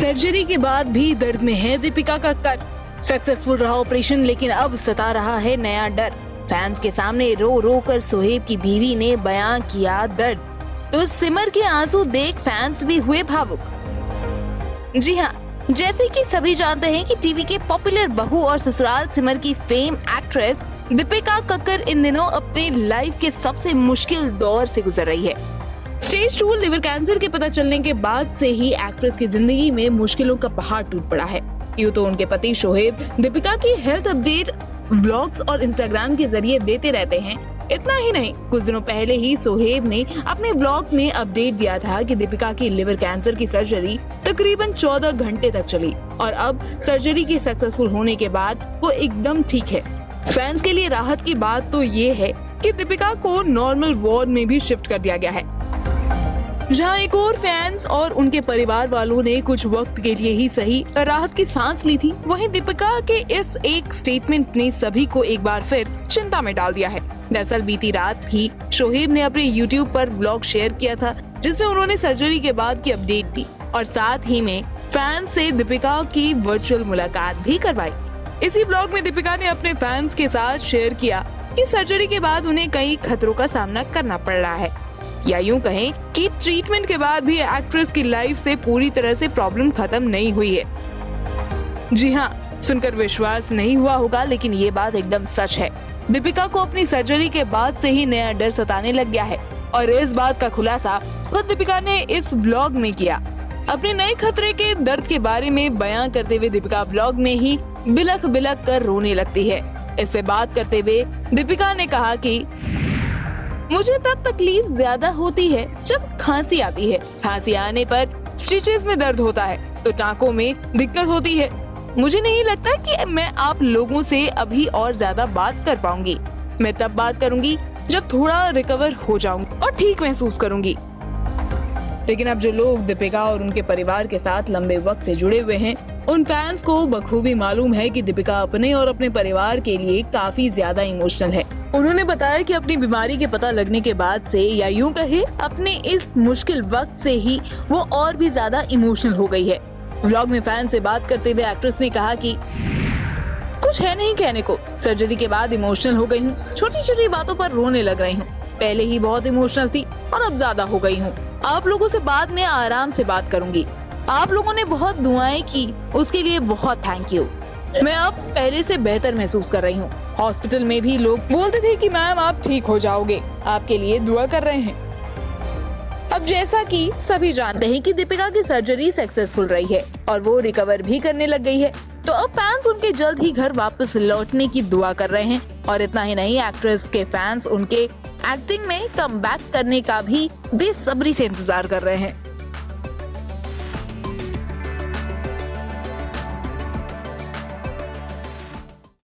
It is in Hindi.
सर्जरी के बाद भी दर्द में है दीपिका कक्कर। सक्सेसफुल रहा ऑपरेशन, लेकिन अब सता रहा है नया डर। फैंस के सामने रो रो कर सोहेब की बीवी ने बयां किया दर्द। तो सिमर के आंसू देख फैंस भी हुए भावुक। जी हाँ, जैसे कि सभी जानते हैं कि टीवी के पॉपुलर बहू और ससुराल सिमर की फेम एक्ट्रेस दीपिका कक्कर इन दिनों अपने लाइफ के सबसे मुश्किल दौर से गुजर रही है। स्टेज 2 लिवर कैंसर के पता चलने के बाद से ही एक्ट्रेस की जिंदगी में मुश्किलों का पहाड़ टूट पड़ा है। यूं तो उनके पति शोहेब दीपिका की हेल्थ अपडेट व्लॉग्स और इंस्टाग्राम के जरिए देते रहते हैं। इतना ही नहीं, कुछ दिनों पहले ही शोहेब ने अपने ब्लॉग में अपडेट दिया था कि दीपिका की लिवर कैंसर की सर्जरी तकरीबन 14 घंटे तक चली और अब सर्जरी के सक्सेसफुल होने के बाद वो एकदम ठीक है। फैंस के लिए राहत की बात तो ये है कि दीपिका को नॉर्मल वार्ड में भी शिफ्ट कर दिया गया है, जहां एक और फैंस और उनके परिवार वालों ने कुछ वक्त के लिए ही सही राहत की सांस ली थी। वहीं दीपिका के इस एक स्टेटमेंट ने सभी को एक बार फिर चिंता में डाल दिया है। दरअसल बीती रात ही शोहेब ने अपने YouTube पर व्लॉग शेयर किया था, जिसमें उन्होंने सर्जरी के बाद की अपडेट दी और साथ ही में फैंस से दीपिका की वर्चुअल मुलाकात भी करवाई। इसी व्लॉग में दीपिका ने अपने फैंस के साथ शेयर किया कि सर्जरी के बाद उन्हें कई खतरों का सामना करना पड़ रहा है, या यूं कहें कि ट्रीटमेंट के बाद भी एक्ट्रेस की लाइफ से पूरी तरह से प्रॉब्लम खत्म नहीं हुई है। जी हाँ, सुनकर विश्वास नहीं हुआ होगा, लेकिन ये बात एकदम सच है। दीपिका को अपनी सर्जरी के बाद से ही नया डर सताने लग गया है और इस बात का खुलासा खुद दीपिका ने इस ब्लॉग में किया। अपने नए खतरे के दर्द के बारे में बयां करते हुए दीपिका ब्लॉग में ही बिलख बिलख कर रोने लगती है। इस पे बात करते हुए दीपिका ने कहा कि मुझे तब तकलीफ ज्यादा होती है जब खांसी आती है। खांसी आने पर स्टिचेस में दर्द होता है तो टांकों में दिक्कत होती है। मुझे नहीं लगता कि मैं आप लोगों से अभी और ज्यादा बात कर पाऊंगी। मैं तब बात करूंगी जब थोड़ा रिकवर हो जाऊंगी और ठीक महसूस करूंगी। लेकिन अब जो लोग दीपिका और उनके परिवार के साथ लंबे वक्त से जुड़े हुए हैं, उन फैंस को बखूबी मालूम है कि दीपिका अपने और अपने परिवार के लिए काफी ज्यादा इमोशनल है। उन्होंने बताया कि अपनी बीमारी के पता लगने के बाद से, या यूं कहे अपने इस मुश्किल वक्त से ही वो और भी ज्यादा इमोशनल हो गई है। व्लॉग में फैन से बात करते हुए एक्ट्रेस ने कहा कि कुछ है नहीं कहने को, सर्जरी के बाद इमोशनल हो गई हूँ, छोटी छोटी बातों पर रोने लग रही हूँ। पहले ही बहुत इमोशनल थी और अब ज्यादा हो गई हूँ। आप लोगों से बाद में आराम से बात करूंगी। आप लोगों ने बहुत दुआएं की, उसके लिए बहुत थैंक यू। मैं अब पहले से बेहतर महसूस कर रही हूँ। हॉस्पिटल में भी लोग बोलते थे कि मैम आप ठीक हो जाओगे, आपके लिए दुआ कर रहे हैं। अब जैसा कि सभी जानते हैं कि दीपिका की सर्जरी सक्सेसफुल रही है और वो रिकवर भी करने लग गई है, तो अब फैंस उनके जल्द ही घर वापस लौटने की दुआ कर रहे हैं। और इतना ही नहीं, एक्ट्रेस के फैंस उनके एक्टिंग में कमबैक करने का भी बेसब्री से इंतजार कर रहे हैं।